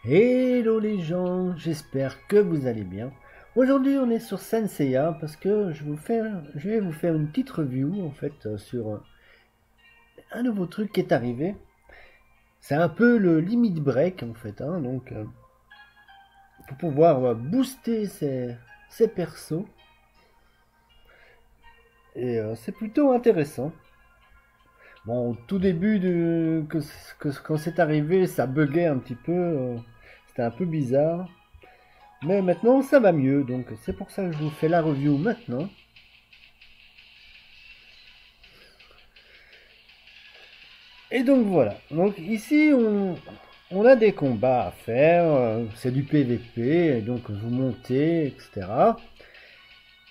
Hello les gens, j'espère que vous allez bien. Aujourd'hui on est sur Saint Seiya parce que je vais vous faire une petite review en fait sur un nouveau truc qui est arrivé. C'est un peu le limit break en fait, hein, donc pour pouvoir booster ses persos. Et c'est plutôt intéressant. Bon, au tout début quand c'est arrivé, ça buguait un petit peu, c'était un peu bizarre. Mais maintenant ça va mieux, donc c'est pour ça que je vous fais la review maintenant. Et donc voilà, donc ici on a des combats à faire, c'est du PVP, et donc vous montez, etc.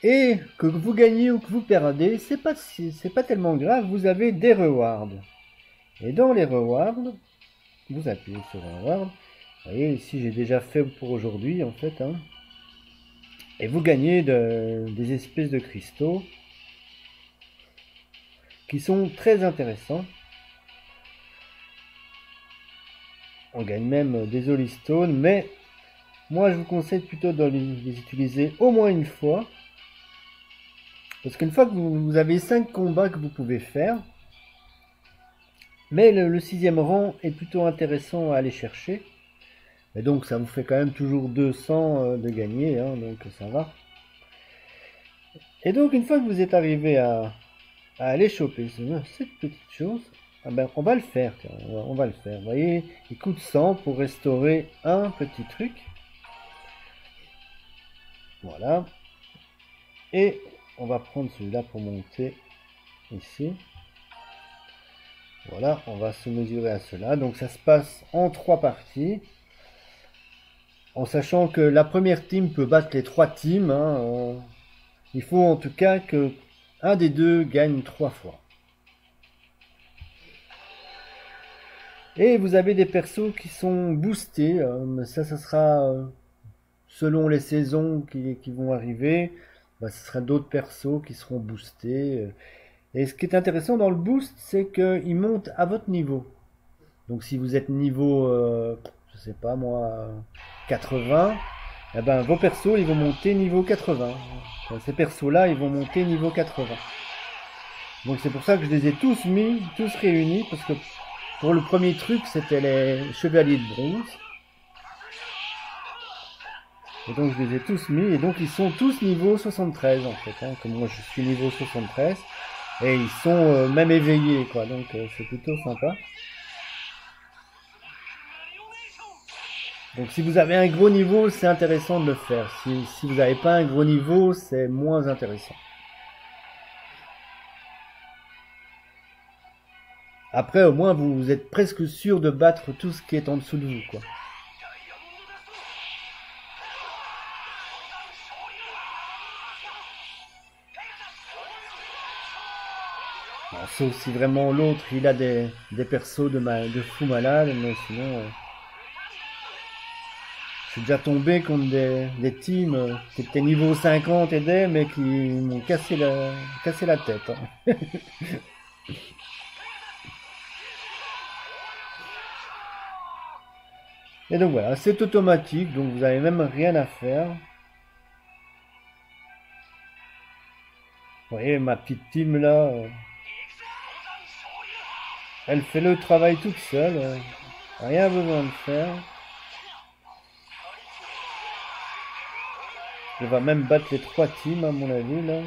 Et que vous gagnez ou que vous perdez, c'est pas tellement grave, vous avez des rewards. Et dans les rewards, vous appuyez sur reward, vous voyez ici j'ai déjà fait pour aujourd'hui en fait, hein. Et vous gagnez des espèces de cristaux qui sont très intéressants. On gagne même des Holy Stones, mais moi je vous conseille plutôt de les utiliser au moins une fois. Parce qu'une fois que vous avez 5 combats que vous pouvez faire, mais le 6e rang est plutôt intéressant à aller chercher. Et donc ça vous fait quand même toujours 200 de gagner, hein, donc ça va. Et donc une fois que vous êtes arrivé à aller choper cette petite chose, ah ben, on va le faire, tiens, on va le faire. Vous voyez, il coûte 100 pour restaurer un petit truc. Voilà. Et on va prendre celui-là pour monter ici. Voilà, on va se mesurer à cela. Donc ça se passe en 3 parties. En sachant que la première team peut battre les 3 teams, hein. Il faut en tout cas que un des deux gagne 3 fois. Et vous avez des persos qui sont boostés. Ça sera selon les saisons qui vont arriver. Ce sera d'autres persos qui seront boostés. Et ce qui est intéressant dans le boost, c'est qu'il monte à votre niveau. Donc si vous êtes niveau, je sais pas moi, 80, eh ben, vos persos ils vont monter niveau 80. Ces persos-là, ils vont monter niveau 80. Donc c'est pour ça que je les ai tous mis, tous réunis, parce que pour le premier truc, c'était les chevaliers de bronze. Et donc je les ai tous mis, et donc ils sont tous niveau 73 en fait, hein, comme moi je suis niveau 73. Et ils sont même éveillés, quoi, donc c'est plutôt sympa. Donc si vous avez un gros niveau, c'est intéressant de le faire. Si vous n'avez pas un gros niveau, c'est moins intéressant. Après, au moins, vous êtes presque sûr de battre tout ce qui est en dessous de vous, quoi. Bon, sauf si vraiment l'autre, il a des persos de fou malade, mais sinon... je suis déjà tombé contre des teams qui étaient niveau 50 et des, mais qui m'ont cassé la tête, hein. Et donc voilà, c'est automatique, donc vous n'avez même rien à faire. Vous voyez, ma petite team là, elle fait le travail toute seule, rien besoin de faire. Elle va même battre les 3 teams à mon avis là.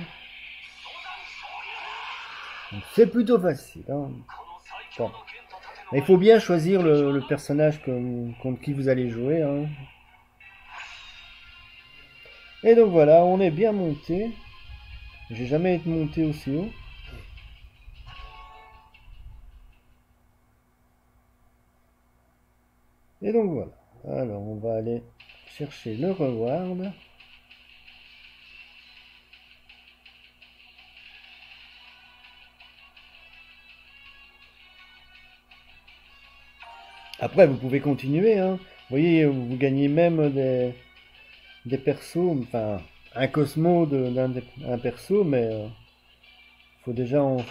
C'est plutôt facile, hein. Bon. Mais il faut bien choisir le personnage contre qui vous allez jouer, hein. Et donc voilà, on est bien monté. J'ai jamais été monté aussi haut. Et donc voilà. Alors on va aller chercher le reward. Après vous pouvez continuer, hein. Vous voyez, vous gagnez même des persos, enfin un Cosmo d'un perso, mais faut déjà en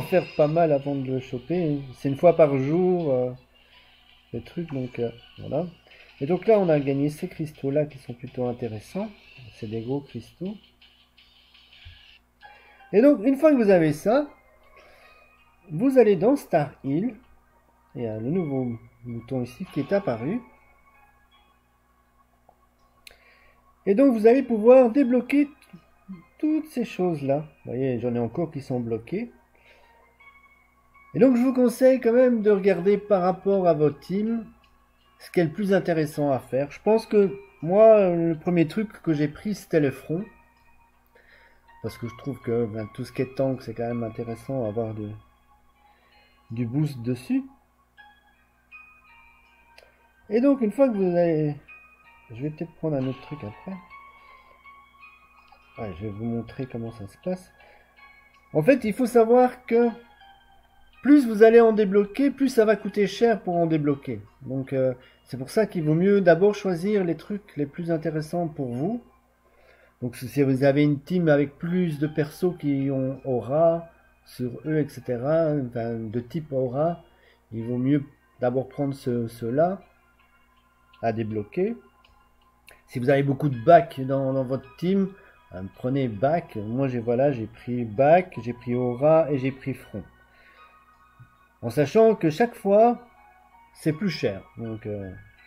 faire pas mal avant de le choper. C'est une fois par jour, le truc, donc voilà. Et donc là, on a gagné ces cristaux-là qui sont plutôt intéressants. C'est des gros cristaux. Et donc, une fois que vous avez ça, vous allez dans Star Hill. Il y a le nouveau bouton ici qui est apparu. Et donc, vous allez pouvoir débloquer toutes ces choses-là. Vous voyez, j'en ai encore qui sont bloquées. Et donc, je vous conseille quand même de regarder par rapport à votre team ce qui est le plus intéressant à faire. Je pense que moi, le premier truc que j'ai pris, c'était le front. Parce que je trouve que tout ce qui est tank, c'est quand même intéressant à avoir du boost dessus. Et donc, une fois que vous avez... Je vais peut-être prendre un autre truc après. Ouais, je vais vous montrer comment ça se passe. En fait, il faut savoir que plus vous allez en débloquer, plus ça va coûter cher pour en débloquer. Donc, c'est pour ça qu'il vaut mieux d'abord choisir les trucs les plus intéressants pour vous. Donc, si vous avez une team avec plus de persos qui ont aura sur eux, etc., enfin, de type aura, il vaut mieux d'abord prendre ceux-là à débloquer. Si vous avez beaucoup de bacs dans votre team, prenez bac. Moi, j'ai pris bac, j'ai pris aura et j'ai pris front. En sachant que chaque fois, c'est plus cher. Donc,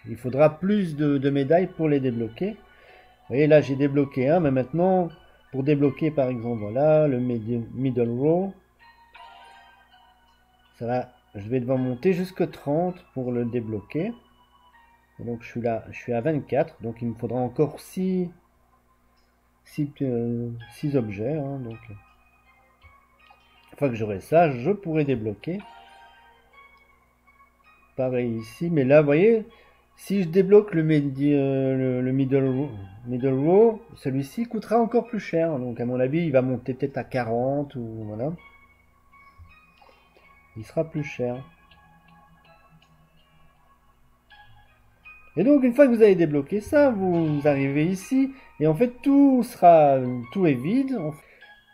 il faudra plus de médailles pour les débloquer. Vous voyez, là, j'ai débloqué un, mais maintenant, pour débloquer, par exemple, voilà, le middle row, ça va, je vais devoir monter jusqu'à 30 pour le débloquer. Et donc, je suis à 24, donc il me faudra encore 6 objets. Hein, donc, une fois que j'aurai ça, je pourrai débloquer. Pareil ici, mais là, vous voyez, si je débloque le middle row, celui-ci coûtera encore plus cher. Donc, à mon avis, il va monter peut-être à 40 ou voilà. Il sera plus cher. Et donc, une fois que vous avez débloqué ça, vous arrivez ici, et en fait, tout est vide.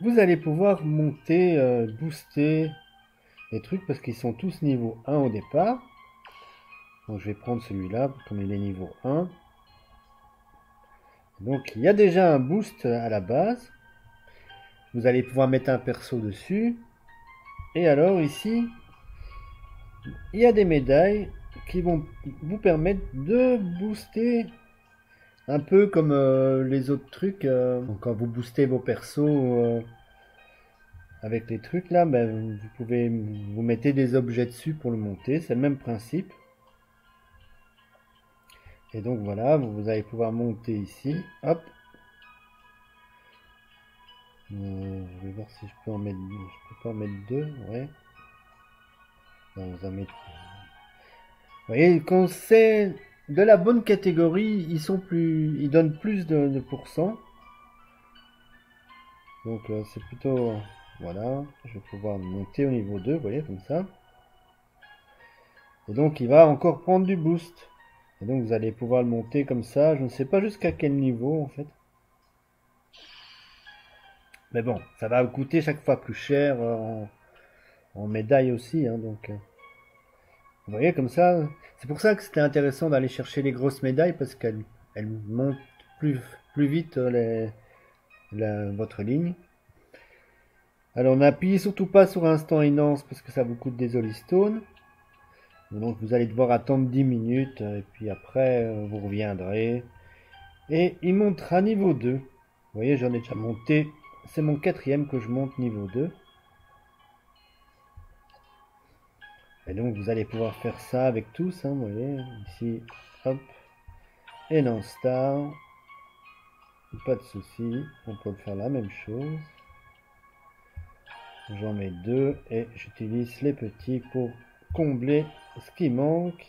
Vous allez pouvoir monter, booster les trucs parce qu'ils sont tous niveau 1 au départ. Donc, je vais prendre celui-là comme il est niveau 1. Donc, il y a déjà un boost à la base. Vous allez pouvoir mettre un perso dessus. Et alors, ici, il y a des médailles qui vont vous permettre de booster un peu comme les autres trucs. Donc quand vous boostez vos persos avec les trucs là, ben, vous pouvez vous mettez des objets dessus pour le monter. C'est le même principe. Et donc voilà, vous allez pouvoir monter ici. Hop. Je vais voir si je peux en mettre deux. Je peux pas en mettre deux, ouais. Non, vous en mettez. Vous voyez, quand c'est de la bonne catégorie, ils donnent plus de pourcents. Donc c'est plutôt, voilà, je vais pouvoir monter au niveau 2, vous voyez, comme ça. Et donc il va encore prendre du boost. Et donc vous allez pouvoir le monter comme ça, je ne sais pas jusqu'à quel niveau en fait. Mais bon, ça va coûter chaque fois plus cher en médailles aussi, hein, donc... Vous voyez comme ça, c'est pour ça que c'était intéressant d'aller chercher les grosses médailles parce qu'elles montent plus vite votre ligne. Alors n'appuyez surtout pas sur instant enhance parce que ça vous coûte des Holy Stones. Donc vous allez devoir attendre 10 minutes et puis après vous reviendrez. Et il montera niveau 2. Vous voyez, j'en ai déjà monté. C'est mon 4e que je monte niveau 2. Et donc vous allez pouvoir faire ça avec tous, hein, vous voyez, ici, hop, et non star, pas de souci, on peut faire la même chose. J'en mets 2 et j'utilise les petits pour combler ce qui manque.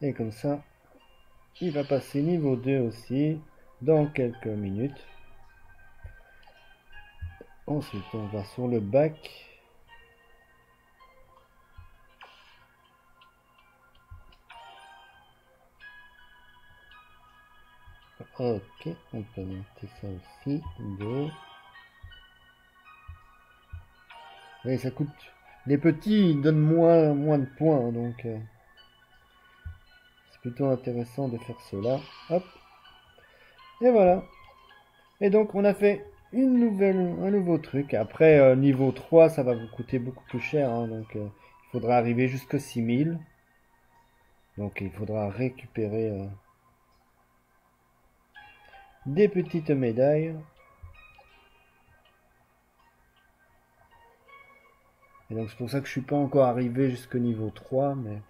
Et comme ça, il va passer niveau 2 aussi dans quelques minutes. Ensuite, on va sur le bac. Ok, on peut monter ça aussi. 2. Et ça coûte. Les petits ils donnent moins de points, donc c'est plutôt intéressant de faire cela. Hop. Et voilà. Et donc on a fait un nouveau truc. Après niveau 3, ça va vous coûter beaucoup plus cher, hein, donc il faudra arriver jusqu'à 6000. Donc il faudra récupérer des petites médailles. Et donc c'est pour ça que je suis pas encore arrivé jusqu'au niveau 3, mais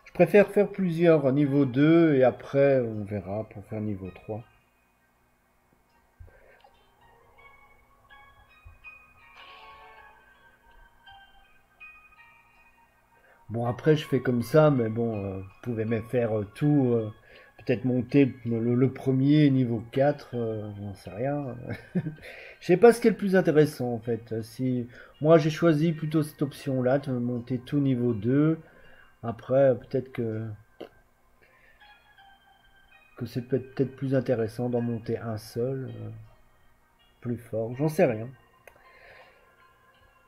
je préfère faire plusieurs niveau 2 et après on verra pour faire niveau 3. Bon, après, je fais comme ça, mais bon, vous pouvez même faire tout, peut-être monter le premier niveau 4, j'en sais rien. Je sais pas ce qui est le plus intéressant, en fait. Si moi, j'ai choisi plutôt cette option-là, de monter tout niveau 2. Après, peut-être que c'est peut-être plus intéressant d'en monter un seul, plus fort. J'en sais rien.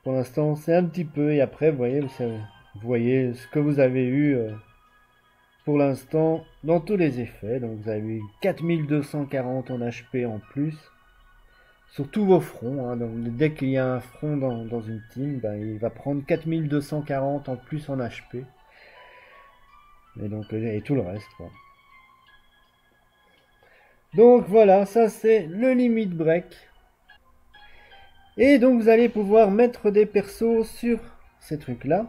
Pour l'instant, c'est un petit peu, et après, vous voyez ce que vous avez eu pour l'instant dans tous les effets. Donc vous avez eu 4240 en HP en plus sur tous vos fronts, hein. Donc dès qu'il y a un front dans une team, ben, il va prendre 4240 en plus en HP. Et donc et tout le reste, quoi. Donc voilà, ça c'est le limit break. Et donc vous allez pouvoir mettre des persos sur ces trucs là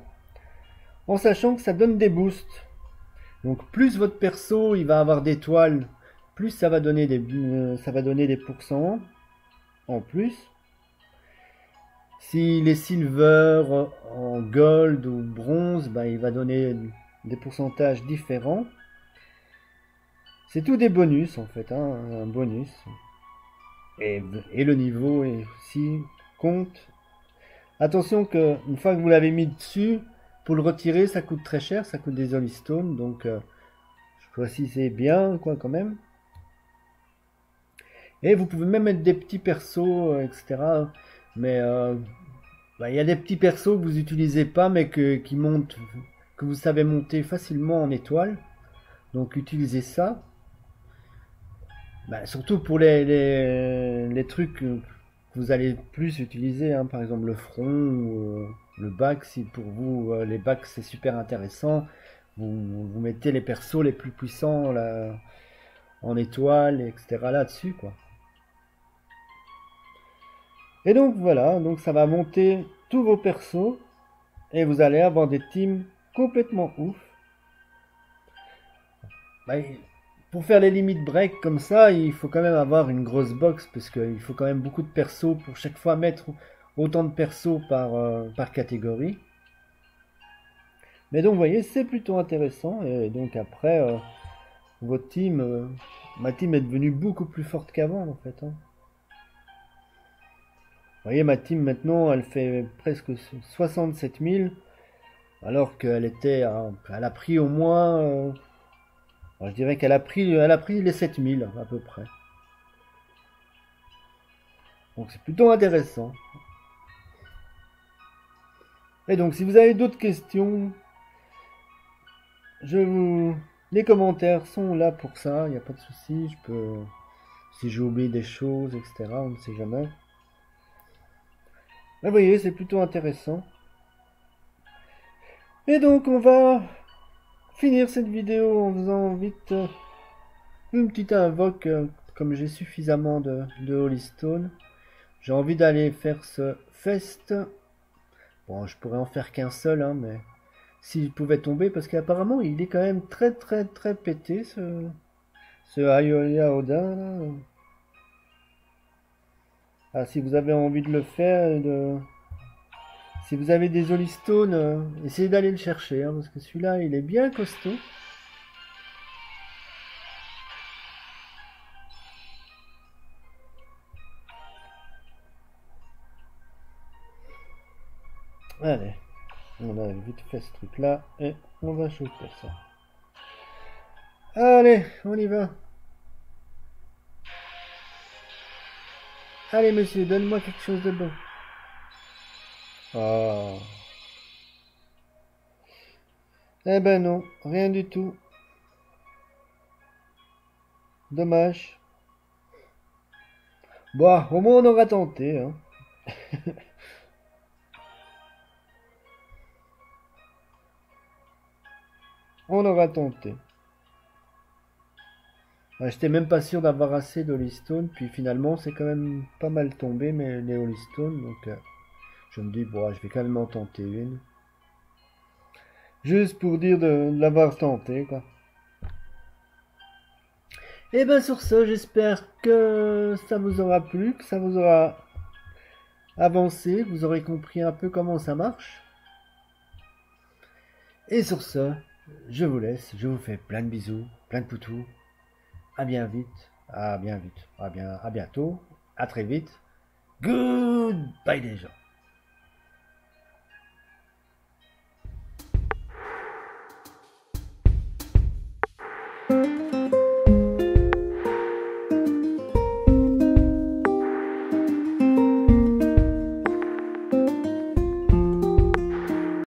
en sachant que ça donne des boosts. Donc plus votre perso il va avoir d'étoiles, plus ça va donner des pourcents en plus. S'il est silver, en gold ou bronze, bah, il va donner des pourcentages différents. C'est tout des bonus en fait, hein, un bonus. Et le niveau est aussi compte. Attention que une fois que vous l'avez mis dessus, pour le retirer ça coûte très cher, ça coûte des Holy Stones, donc je précise bien quoi quand même. Et vous pouvez même mettre des petits persos, etc. Mais bah, y a des petits persos que vous utilisez pas, mais qui montent, que vous savez monter facilement en étoile. Donc utilisez ça. Bah, surtout pour les trucs que vous allez plus utiliser, hein, par exemple le front ou le bac. Si pour vous les bacs c'est super intéressant, vous mettez les persos les plus puissants là, en étoile, etc. là-dessus, quoi. Et donc voilà, donc ça va monter tous vos persos et vous allez avoir des teams complètement ouf. Bah, pour faire les limites break comme ça, il faut quand même avoir une grosse box parce qu'il faut quand même beaucoup de persos pour chaque fois mettre autant de persos par catégorie. Mais donc vous voyez, c'est plutôt intéressant et donc après votre team, ma team est devenue beaucoup plus forte qu'avant en fait, hein. Vous voyez, ma team maintenant, elle fait presque 67 000, alors qu'elle elle a pris au moins, je dirais elle a pris les 7 000 à peu près. Donc c'est plutôt intéressant. Et donc si vous avez d'autres questions, les commentaires sont là pour ça, il n'y a pas de souci. Si j'ai oublié des choses, etc., on ne sait jamais. Mais vous voyez, c'est plutôt intéressant. Et donc on va finir cette vidéo en faisant vite une petite invoque, comme j'ai suffisamment de Holy Stone. J'ai envie d'aller faire ce fest. Bon, je pourrais en faire qu'un seul, hein, mais s'il pouvait tomber, parce qu'apparemment il est quand même très très très pété ce Aiolia Odin là. Ah, si vous avez envie de le faire, si vous avez des Holy Stone, essayez d'aller le chercher, hein, parce que celui-là il est bien costaud. Allez, on a vite fait ce truc là et on va choper ça. Allez, on y va. Allez monsieur, donne-moi quelque chose de bon. Oh. Eh ben non, rien du tout. Dommage. Bon, au moins on aura tenté, hein. On aura tenté. Ouais, j'étais même pas sûr d'avoir assez d'Holystone, puis finalement c'est quand même pas mal tombé, mais les Holystone, donc je me dis, bon, je vais quand même en tenter une. Juste pour dire de l'avoir tenté, quoi. Et ben sur ce, j'espère que ça vous aura plu, que ça vous aura avancé, que vous aurez compris un peu comment ça marche. Et sur ce, je vous laisse, je vous fais plein de bisous, plein de poutous. À bien vite, à bien vite, à bientôt, à très vite. Goodbye les gens.